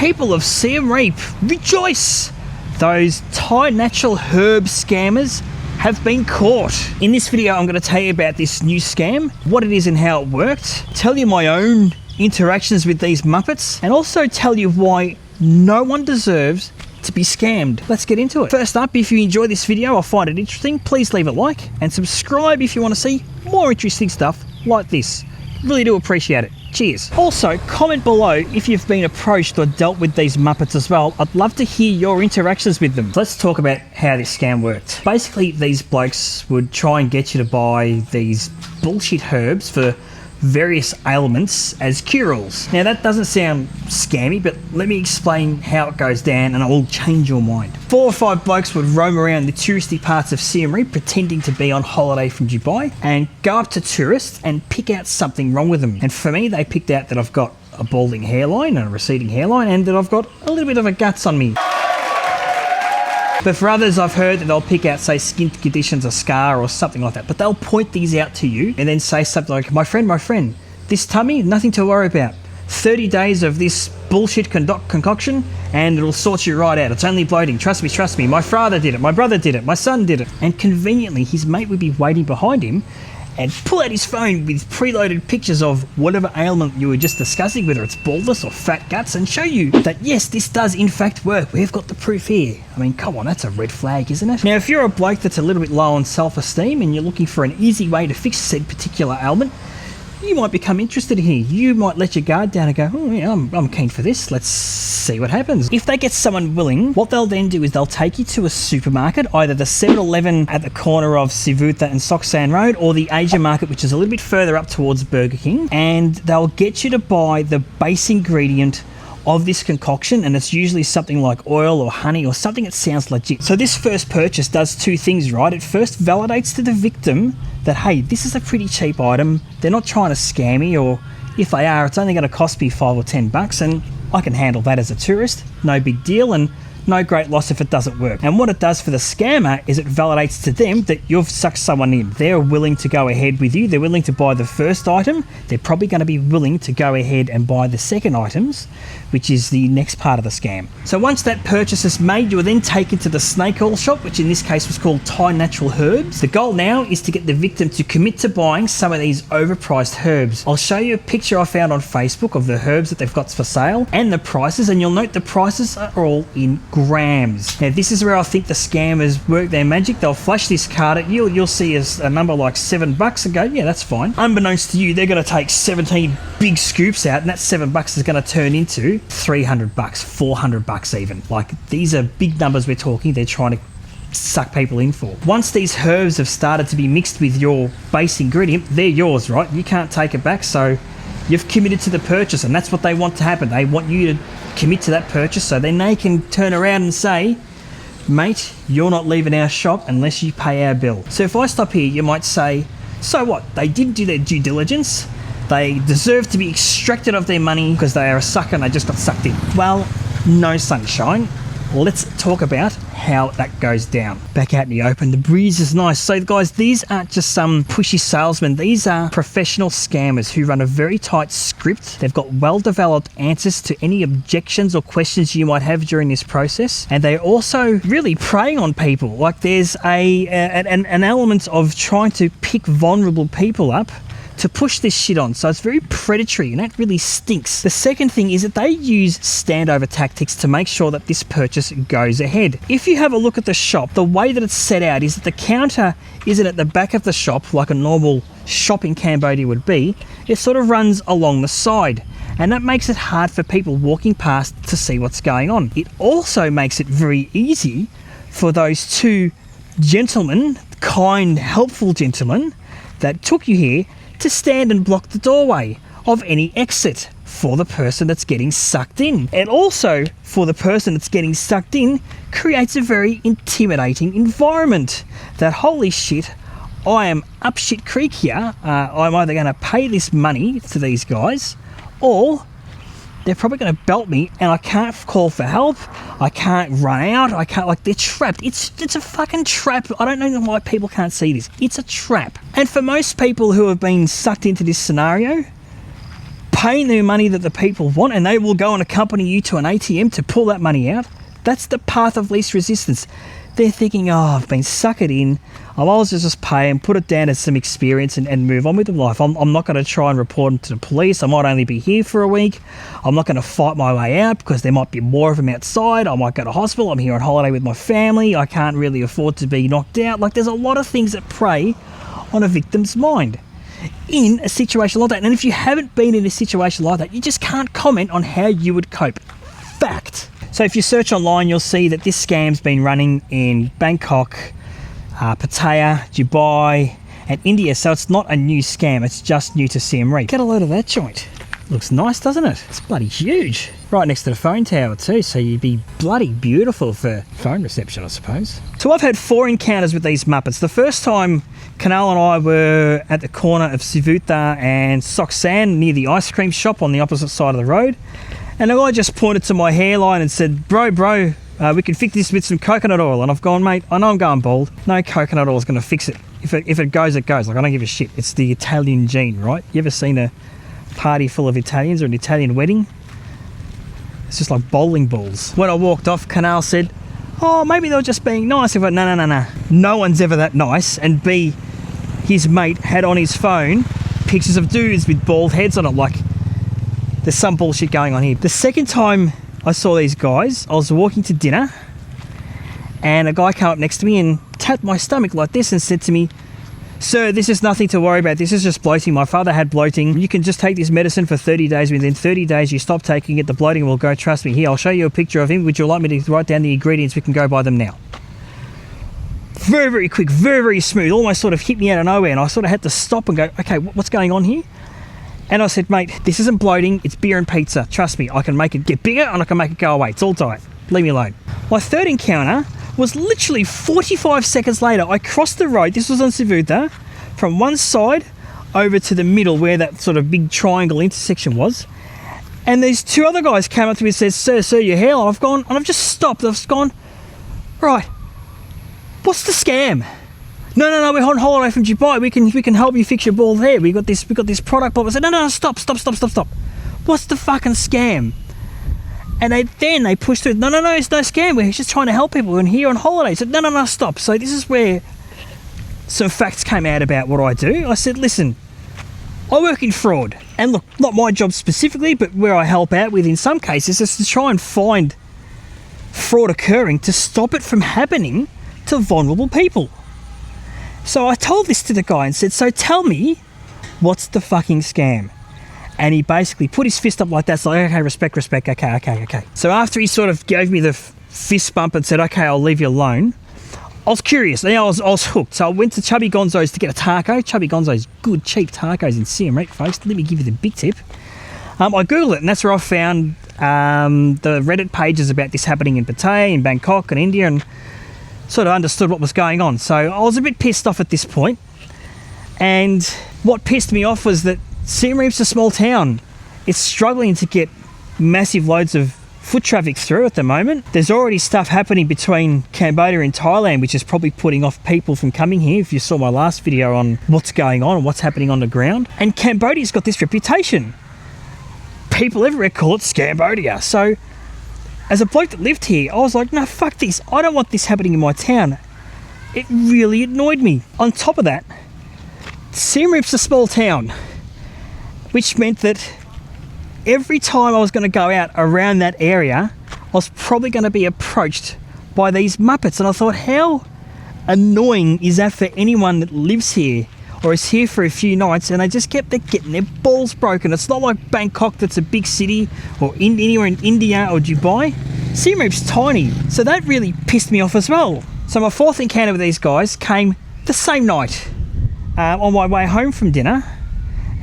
People of Siem Reap, rejoice! Those Thai natural herb scammers have been caught. In this video, I'm going to tell you about this new scam, what it is and how it worked, tell you my own interactions with these Muppets, and also tell you why no one deserves to be scammed. Let's get into it. First up, if you enjoy this video or find it interesting, please leave a like and subscribe if you want to see more interesting stuff like this. Really do appreciate it. Cheers. Also, comment below if you've been approached or dealt with these Muppets as well. I'd love to hear your interactions with them. Let's talk about how this scam worked. Basically, these blokes would try and get you to buy these bullshit herbs for various ailments as cure-alls. Now that doesn't sound scammy, but let me explain how it goes down and it will change your mind. 4 or 5 blokes would roam around the touristy parts of Siem Reap pretending to be on holiday from Dubai and go up to tourists and pick out something wrong with them. And for me, they picked out that I've got a balding hairline and a receding hairline and that I've got a little bit of a guts on me. But for others, I've heard that they'll pick out, say, skin conditions, a scar or something like that. But they'll point these out to you and then say something like, my friend, this tummy, nothing to worry about. 30 days of this bullshit concoction and it'll sort you right out. It's only bloating. Trust me. My father did it. My brother did it. My son did it. And conveniently, his mate would be waiting behind him and pull out his phone with preloaded pictures of whatever ailment you were just discussing, whether it's baldness or fat guts, and show you that yes, this does in fact work. We've got the proof here. I mean, come on, that's a red flag, isn't it? Now, if you're a bloke that's a little bit low on self-esteem and you're looking for an easy way to fix said particular ailment, you might become interested here. You might let your guard down and go, oh yeah, I'm keen for this. Let's see what happens. If they get someone willing, what they'll then do is they'll take you to a supermarket, either the 7-Eleven at the corner of Sivuta and Sok San Road or the Asia Market, which is a little bit further up towards Burger King, and they'll get you to buy the base ingredient of this concoction, and it's usually something like oil or honey or something that sounds legit. So this first purchase does 2 things, right? It first validates to the victim that, hey, this is a pretty cheap item. They're not trying to scam me, or if they are, it's only going to cost me $5 or $10 and I can handle that as a tourist. No big deal and no great loss if it doesn't work. And what it does for the scammer is it validates to them that you've sucked someone in. They're willing to go ahead with you. They're willing to buy the first item. They're probably going to be willing to go ahead and buy the second items, which is the next part of the scam. So once that purchase is made, you are then taken to the snake oil shop, which in this case was called Thai Natural Herbs. The goal now is to get the victim to commit to buying some of these overpriced herbs. I'll show you a picture I found on Facebook of the herbs that they've got for sale and the prices, and you'll note the prices are all in grams. Now this is where I think the scammers work their magic. They'll flash this card at you. You'll see a number like $7 and go, yeah, that's fine. Unbeknownst to you, they're going to take 17 big scoops out, and that $7 is going to turn into $300, $400 even. Like, these are big numbers we're talking. They're trying to suck people in for. Once these herbs have started to be mixed with your base ingredient, they're yours, right? You can't take it back, so you've committed to the purchase, and that's what they want to happen. They want you to commit to that purchase so then they can turn around and say, mate, you're not leaving our shop unless you pay our bill. So if I stop here, you might say, so what? They didn't do their due diligence. They deserve to be extracted of their money because they are a sucker and they just got sucked in. Well, no sunshine. Let's talk about how that goes down. Back out in the open, the breeze is nice. So guys, these aren't just some pushy salesmen. These are professional scammers who run a very tight script. They've got well-developed answers to any objections or questions you might have during this process. And they're also really preying on people. Like, there's an element of trying to pick vulnerable people up to push this shit on. So it's very predatory and that really stinks. The second thing is that they use standover tactics to make sure that this purchase goes ahead. If you have a look at the shop, the way that it's set out is that the counter isn't at the back of the shop like a normal shop in Cambodia would be. It sort of runs along the side, and that makes it hard for people walking past to see what's going on. It also makes it very easy for those 2 gentlemen, kind, helpful gentlemen that took you here, to stand and block the doorway of any exit for the person that's getting sucked in. And also, for the person that's getting sucked in, creates a very intimidating environment that, holy shit, I am up shit creek here. I'm either going to pay this money to these guys, or they're probably going to belt me and I can't call for help. I can't run out. I can't, like, they're trapped. It's a fucking trap. I don't know why people can't see this. It's a trap. And for most people who have been sucked into this scenario, paying the money that the people want, and they will go and accompany you to an ATM to pull that money out. That's the path of least resistance. They're thinking, oh, I've been suckered in. I might as well just pay and put it down as some experience and move on with the life. I'm not going to try and report them to the police. I might only be here for a week. I'm not going to fight my way out because there might be more of them outside. I might go to hospital. I'm here on holiday with my family. I can't really afford to be knocked out. Like, there's a lot of things that prey on a victim's mind in a situation like that. And if you haven't been in a situation like that, you just can't comment on how you would cope. Fact. So if you search online, you'll see that this scam's been running in Bangkok, Pattaya, Dubai, and India. So it's not a new scam. It's just new to Siem Reap. Get a load of that joint. Looks nice, doesn't it? It's bloody huge. Right next to the phone tower too, so you'd be bloody beautiful for phone reception, I suppose. So I've had 4 encounters with these Muppets. The first time, Kinal and I were at the corner of Sivuta and Sok San near the ice cream shop on the opposite side of the road. And the guy just pointed to my hairline and said, bro, we can fix this with some coconut oil. And I've gone, mate, I know I'm going bald. No coconut oil is going to fix it. If it goes, it goes. Like, I don't give a shit. It's the Italian gene, right? You ever seen a party full of Italians or an Italian wedding? It's just like bowling balls. When I walked off, Kinal said, oh, maybe they were just being nice. I went, no. No one's ever that nice. And B, his mate had on his phone pictures of dudes with bald heads on it. Like, there's some bullshit going on here. The second time I saw these guys, I was walking to dinner and a guy came up next to me and tapped my stomach like this and said to me, sir, this is nothing to worry about. This is just bloating. My father had bloating. You can just take this medicine for 30 days. Within 30 days, you stop taking it, the bloating will go. Trust me. Here, I'll show you a picture of him. Would you like me to write down the ingredients? We can go buy them now. Very, very quick, very, very smooth. Almost sort of hit me out of nowhere. And I sort of had to stop and go, okay, what's going on here? And I said, mate, this isn't bloating, it's beer and pizza. Trust me, I can make it get bigger and I can make it go away. It's all diet. Leave me alone. My third encounter was literally 45 seconds later. I crossed the road, this was on Sivuta, from one side over to the middle where that sort of big triangle intersection was. And these 2 other guys came up to me and said, sir, your hairline. I've gone, and I've just stopped. I've gone, right, what's the scam? No, we're on holiday from Dubai. We can help you fix your bald hair. We got this product. But I said, no, stop. What's the fucking scam? And they pushed through. No, it's no scam. We're just trying to help people. We're here on holiday. I said, no, stop. So this is where some facts came out about what I do. I said, listen, I work in fraud. And look, not my job specifically, but where I help out with in some cases is to try and find fraud occurring to stop it from happening to vulnerable people. So I told this to the guy and said, so tell me, what's the fucking scam? And he basically put his fist up like that. So like, okay, respect, okay. So after he sort of gave me the fist bump and said, okay, I'll leave you alone, I was curious. I was hooked. So I went to Chubby Gonzo's to get a taco. Chubby Gonzo's good, cheap tacos in Siem Reap, folks. Let me give you the big tip. I Googled it, and that's where I found the Reddit pages about this happening in Pattaya, in Bangkok and India, and sort of understood what was going on. So I was a bit pissed off at this point. And what pissed me off was that Siem Reap's a small town. It's struggling to get massive loads of foot traffic through at the moment. There's already stuff happening between Cambodia and Thailand, which is probably putting off people from coming here. If you saw my last video on what's going on and what's happening on the ground. And Cambodia's got this reputation. People everywhere call it Scambodia. So as a bloke that lived here, I was like, no, fuck this. I don't want this happening in my town. It really annoyed me. On top of that, Siem Reap's a small town, which meant that every time I was going to go out around that area, I was probably going to be approached by these Muppets. And I thought, how annoying is that for anyone that lives here or is here for a few nights, and they just they're getting their balls broken. It's not like Bangkok, that's a big city, or anywhere in India or Dubai. Siem Reap's tiny, so that really pissed me off as well. So my fourth encounter with these guys came the same night on my way home from dinner.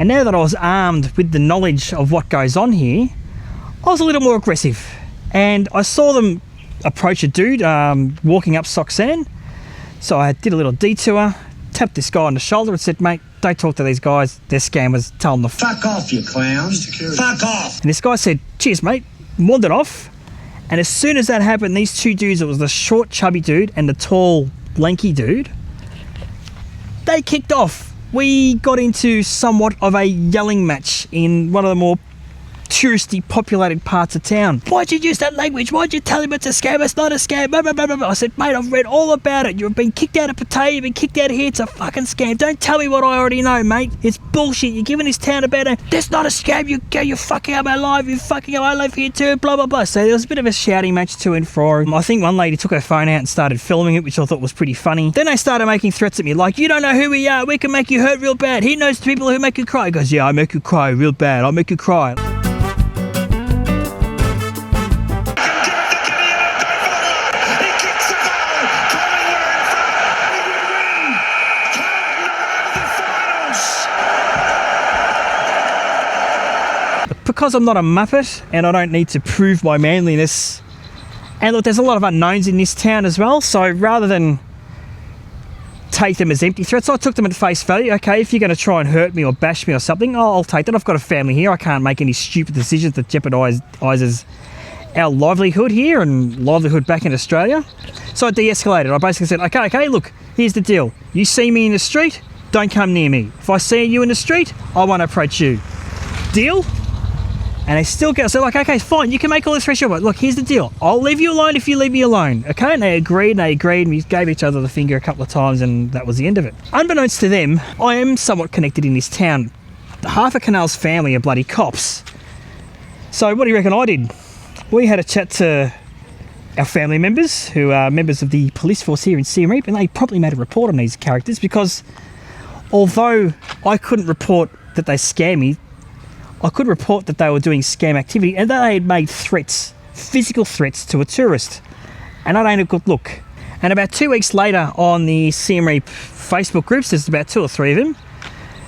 And now that I was armed with the knowledge of what goes on here, I was a little more aggressive. And I saw them approach a dude walking up Sok San. So I did a little detour, tapped this guy on the shoulder and said, mate, don't talk to these guys. They're scammers. Tell them to fuck off, you clowns. Fuck off. And this guy said, cheers, mate. Wandered off. And as soon as that happened, these two dudes, it was the short, chubby dude and the tall, lanky dude, they kicked off. We got into somewhat of a yelling match in one of the more touristy populated parts of town. Why'd you use that language? Why'd you tell him it's a scam? It's not a scam. Blah, blah, blah, blah. I said, mate, I've read all about it. You've been kicked out of Pattaya, you've been kicked out of here. It's a fucking scam. Don't tell me what I already know, mate. It's bullshit. You're giving this town a better. That's not a scam. You're fucking up my life. You're fucking up. I live here too. Blah, blah, blah. So there was a bit of a shouting match to and fro. I think one lady took her phone out and started filming it, which I thought was pretty funny. Then they started making threats at me like, you don't know who we are. We can make you hurt real bad. He knows the people who make you cry. He goes, yeah, I make you cry real bad. I'll make you cry. Because I'm not a muppet and I don't need to prove my manliness, and look, there's a lot of unknowns in this town as well, so rather than take them as empty threats, I took them at face value. Okay, if you're going to try and hurt me or bash me or something, I'll take that. I've got a family here. I can't make any stupid decisions that jeopardise our livelihood here and livelihood back in Australia. So I de-escalated. I basically said, okay, look, here's the deal. You see me in the street, don't come near me. If I see you in the street, I won't approach you. Deal? And they still get, so like, okay, fine, you can make all this pressure, but look, here's the deal. I'll leave you alone if you leave me alone, okay? And they agreed, and we gave each other the finger a couple of times, and that was the end of it. Unbeknownst to them, I am somewhat connected in this town. Half of Kinal's family are bloody cops. So what do you reckon I did? We had a chat to our family members, who are members of the police force here in Siem Reap, and they probably made a report on these characters, because although I couldn't report that they scam me, I could report that they were doing scam activity and that they had made threats, physical threats to a tourist. And that ain't a good look. And about 2 weeks later on the Siem Reap Facebook groups, there's about 2 or 3 of them,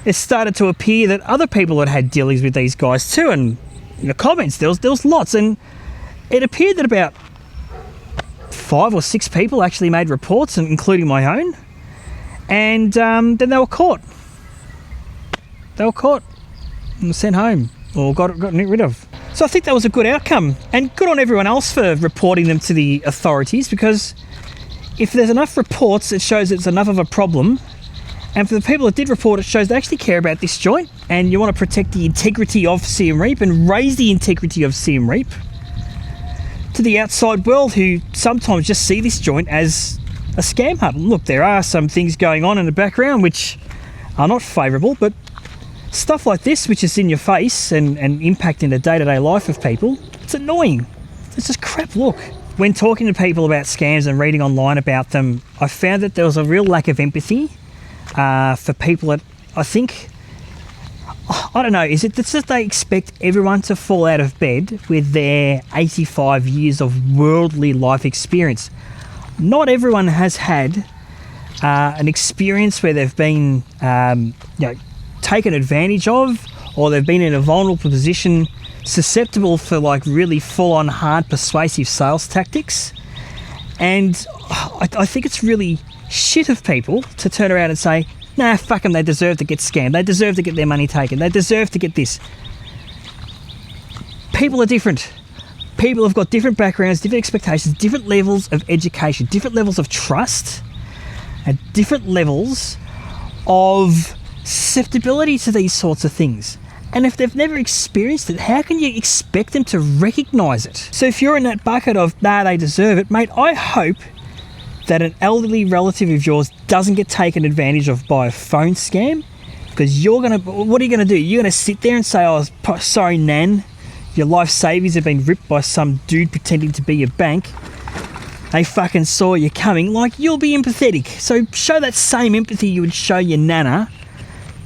it started to appear that other people had had dealings with these guys too. And in the comments, there was lots. And it appeared that about 5 or 6 people actually made reports, including my own. And then they were caught. And sent home or got rid of. So I think that was a good outcome, and good on everyone else for reporting them to the authorities, because if there's enough reports, it shows it's enough of a problem, and for the people that did report, it shows they actually care about this joint, and you want to protect the integrity of Siem Reap and raise the integrity of Siem Reap to the outside world, who sometimes just see this joint as a scam hub. Look, there are some things going on in the background which are not favourable, but stuff like this, which is in your face and impacting the day-to-day life of people, it's annoying. It's just crap look. When talking to people about scams and reading online about them, I found that there was a real lack of empathy for people that, I think, I don't know, is it that they expect everyone to fall out of bed with their 85 years of worldly life experience? Not everyone has had an experience where they've been, taken advantage of, or they've been in a vulnerable position, susceptible for like really full-on hard persuasive sales tactics. And I think it's really shit of people to turn around and say, nah, fuck them, they deserve to get scammed, they deserve to get their money taken, they deserve to get this. People are different. People have got different backgrounds, different expectations, different levels of education, different levels of trust, and different levels of susceptibility to these sorts of things. And if they've never experienced it, how can you expect them to recognise it? So if you're in that bucket of, nah, they deserve it, mate, I hope that an elderly relative of yours doesn't get taken advantage of by a phone scam, because what are you going to do? You're going to sit there and say, oh, sorry, Nan, your life savings have been ripped by some dude pretending to be your bank. They fucking saw you coming. Like, you'll be empathetic. So show that same empathy you would show your nana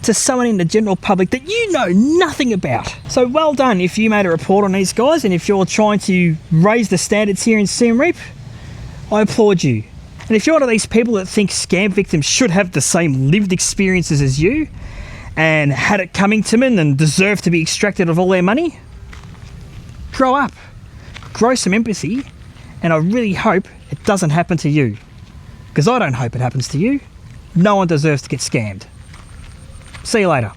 to someone in the general public that you know nothing about. So well done if you made a report on these guys, and if you're trying to raise the standards here in Siem Reap, I applaud you. And if you're one of these people that think scam victims should have the same lived experiences as you and had it coming to them and deserve to be extracted of all their money, grow up, grow some empathy, and I really hope it doesn't happen to you, because I don't hope it happens to you. No one deserves to get scammed. See you later.